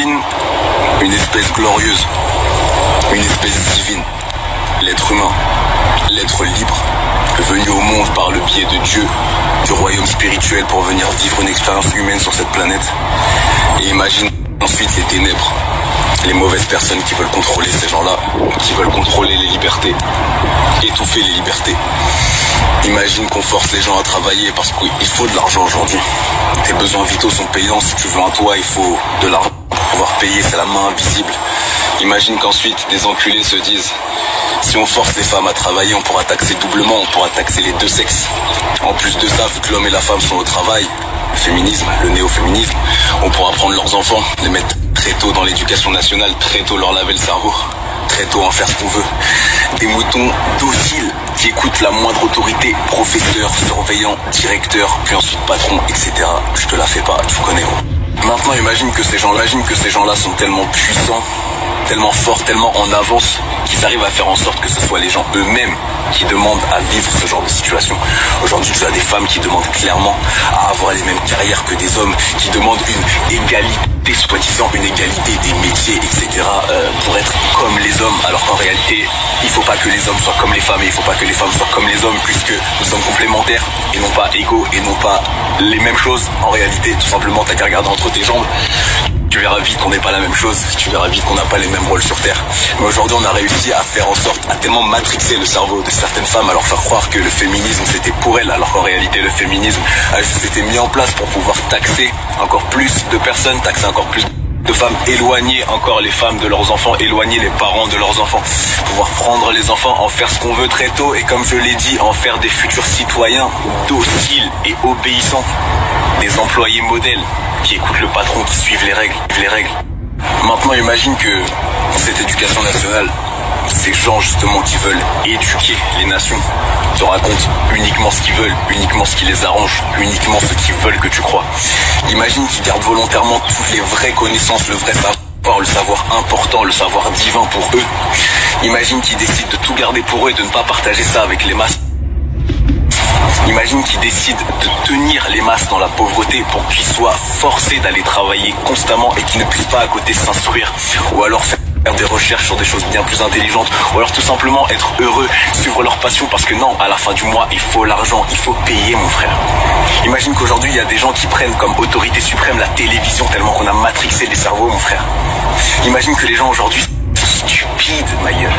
une espèce glorieuse, une espèce divine, l'être humain, l'être libre, venu au monde par le biais de Dieu, du royaume spirituel pour venir vivre une expérience humaine sur cette planète. Et imagine ensuite les ténèbres, les mauvaises personnes qui veulent contrôler ces gens-là, qui veulent contrôler les libertés, étouffer les libertés. Imagine qu'on force les gens à travailler parce qu'il faut de l'argent aujourd'hui. Tes besoins vitaux sont payants, si tu veux un toit, il faut de l'argent pour pouvoir payer, c'est la main invisible. Imagine qu'ensuite des enculés se disent: si on force les femmes à travailler, on pourra taxer doublement, on pourra taxer les deux sexes. En plus de ça, vu que l'homme et la femme sont au travail, le féminisme, le néo-féminisme, on pourra prendre leurs enfants, les mettre très tôt dans l'éducation nationale, très tôt leur laver le cerveau, très tôt en faire ce qu'on veut. Des moutons dociles qui écoutent la moindre autorité, professeur, surveillant, directeur, puis ensuite patron, etc. Je te la fais pas, tu connais. Maintenant, imagine que ces gens-là sont tellement puissants, tellement forts, tellement en avance, qu'ils arrivent à faire en sorte que ce soit les gens eux-mêmes qui demandent à vivre ce genre de situation. Aujourd'hui, tu as des femmes qui demandent clairement à avoir les mêmes carrières que des hommes, qui demandent une égalité, soi-disant une égalité des métiers, etc. Pour être comme les hommes, alors qu'en réalité, il ne faut pas que les hommes soient comme les femmes et il ne faut pas que les femmes soient comme les hommes, puisque nous sommes complémentaires et non pas égaux et non pas les mêmes choses. En réalité, tout simplement, t'as qu'à regarder entre tes jambes. Tu verras vite qu'on n'est pas la même chose, tu verras vite qu'on n'a pas les mêmes rôles sur Terre. Mais aujourd'hui, on a réussi à faire en sorte, à tellement matrixer le cerveau de certaines femmes, à leur faire croire que le féminisme c'était pour elles, alors qu'en réalité le féminisme a juste été mis en place pour pouvoir taxer encore plus de personnes, taxer encore plus de femmes, éloigner encore les femmes de leurs enfants, éloigner les parents de leurs enfants, pouvoir prendre les enfants, en faire ce qu'on veut très tôt et comme je l'ai dit, en faire des futurs citoyens dociles et obéissants, des employés modèles qui écoutent le patron, qui suivent les règles. Maintenant, imagine que dans cette éducation nationale, ces gens justement qui veulent éduquer les nations te racontent uniquement ce qu'ils veulent, uniquement ce qui les arrange, uniquement ce qu'ils veulent que tu crois. Imagine qu'ils gardent volontairement toutes les vraies connaissances, le vrai savoir, le savoir important, le savoir divin pour eux. Imagine qu'ils décident de tout garder pour eux et de ne pas partager ça avec les masses. Imagine qu'ils décident de tenir les masses dans la pauvreté pour qu'ils soient forcés d'aller travailler constamment et qu'ils ne puissent pas à côté s'instruire ou alors faire des recherches sur des choses bien plus intelligentes ou alors tout simplement être heureux, suivre leur passion parce que non, à la fin du mois, il faut l'argent, il faut payer mon frère. Imagine qu'aujourd'hui, il y a des gens qui prennent comme autorité suprême la télévision tellement qu'on a matrixé les cerveaux, mon frère. Imagine que les gens aujourd'hui stupides, ma gueule,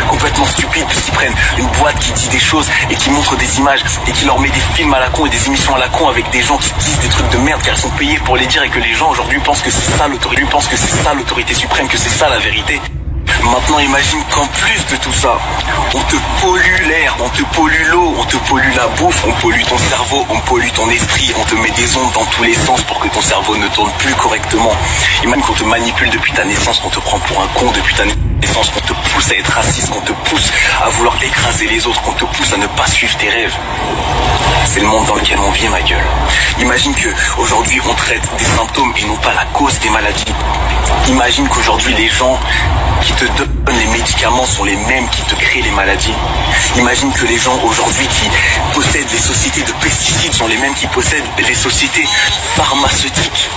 complètement stupides, parce qu'ils prennent une boîte qui dit des choses et qui montre des images et qui leur met des films à la con et des émissions à la con avec des gens qui disent des trucs de merde car ils sont payés pour les dire et que les gens aujourd'hui pensent que c'est ça l'autorité suprême, que c'est ça la vérité. Maintenant, imagine qu'en plus de tout ça, on te pollue l'air, on te pollue l'eau, on te pollue la bouffe, on pollue ton cerveau, on pollue ton esprit, on te met des ondes dans tous les sens pour que ton cerveau ne tourne plus correctement. Imagine qu'on te manipule depuis ta naissance, qu'on te prend pour un con depuis ta naissance, qu'on te pousse à être raciste, qu'on te pousse à vouloir écraser les autres, qu'on te pousse à ne pas suivre tes rêves. C'est le monde dans lequel on vit, ma gueule. Imagine qu'aujourd'hui, on traite des symptômes et non pas la cause des maladies. Imagine qu'aujourd'hui, les gens qui te donnent les médicaments sont les mêmes qui te créent les maladies. Imagine que les gens aujourd'hui qui possèdent les sociétés de pesticides sont les mêmes qui possèdent les sociétés pharmaceutiques.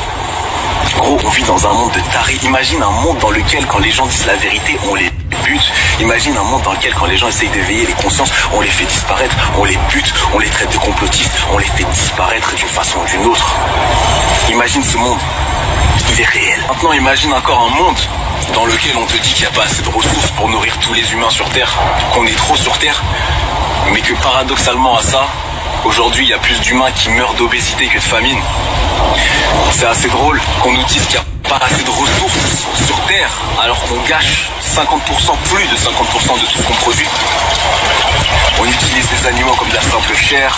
Gros, on vit dans un monde de tarés. Imagine un monde dans lequel, quand les gens disent la vérité, on les bute. Imagine un monde dans lequel, quand les gens essayent d'éveiller les consciences, on les fait disparaître, on les bute, on les traite de complotistes, on les fait disparaître d'une façon ou d'une autre. Imagine ce monde. Il est réel. Maintenant, imagine encore un monde dans lequel on te dit qu'il n'y a pas assez de ressources pour nourrir tous les humains sur Terre, qu'on est trop sur Terre, mais que paradoxalement à ça, aujourd'hui, il y a plus d'humains qui meurent d'obésité que de famine. C'est assez drôle qu'on nous dise qu'il n'y a pas assez de ressources sur Terre, alors qu'on gâche 50%, plus de 50% de tout ce qu'on produit. On utilise des animaux comme de la simple chair.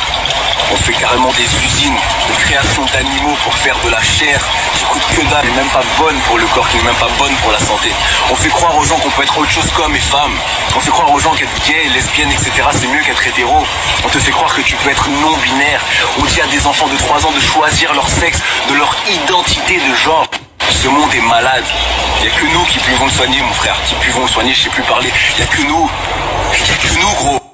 On fait carrément des usines de création d'animaux pour faire de la chair qui coûte que dalle, qui n'est même pas bonne pour le corps, qui n'est même pas bonne pour la santé. On fait croire aux gens qu'on peut être autre chose qu'homme et femme. On fait croire aux gens qu'être gay, lesbienne, etc. c'est mieux qu'être hétéro. On te fait croire que tu peux être non-binaire. On dit à des enfants de 3 ans de choisir leur sexe, de leur identité de genre. Ce monde est malade. Il n'y a que nous qui pouvons le soigner, mon frère. Qui pouvons le soigner, je sais plus parler. Il n'y a que nous. Il n'y a que nous, gros.